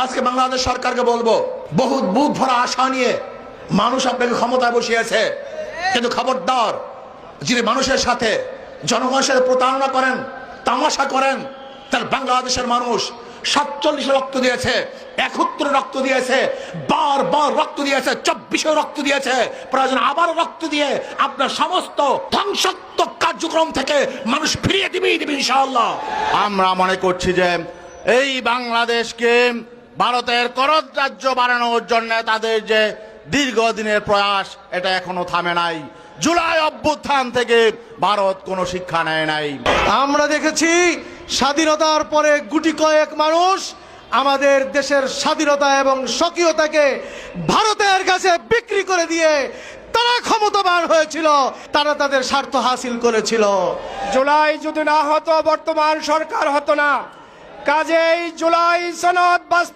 আজকে বাংলাদেশ সরকারকে বলবো, বহুত বুক ভরা আশা নিয়ে মানুষ আপনাকে ক্ষমতায় বসিয়েছে, কিন্তু খবরদার, যিনি মানুষের সাথে জনগণের সাথে প্রতারণা করেন, তামাশা করেন, তার বাংলাদেশের মানুষ 47 রক্ত দিয়েছে, 71 রক্ত দিয়েছে, বারবার রক্ত দিয়েছে, 24 রক্ত দিয়েছে, প্রয়োজন আবার রক্ত দিয়ে আপনার সমস্ত ধ্বংসাত্মক কার্যক্রম থেকে মানুষ ফিরিয়ে দিবে ইনশাআল্লাহ। আমরা মনে করছি যে এই বাংলাদেশকে ভারতের করদ রাজ্য বানানোর জন্য তাদের যে দীর্ঘদিনের প্রয়াস, এটা এখনো থামে নাই। জুলাই অভ্যুত্থান থেকে ভারত কোনো শিক্ষা নেয় নাই। আমরা দেখেছি স্বাধীনতার পরে গুটি কয়েক মানুষ আমাদের দেশের স্বাধীনতা এবং স্বকীয়তাকে ভারতের কাছে বিক্রি করে দিয়ে তারা ক্ষমতাবান হয়েছিল, তারা তাদের স্বার্থ হাসিল করেছিল। জুলাই যদি না হতো বর্তমান সরকার হতো না। কাজেই জুলাই সনদ বাস্তবায়ন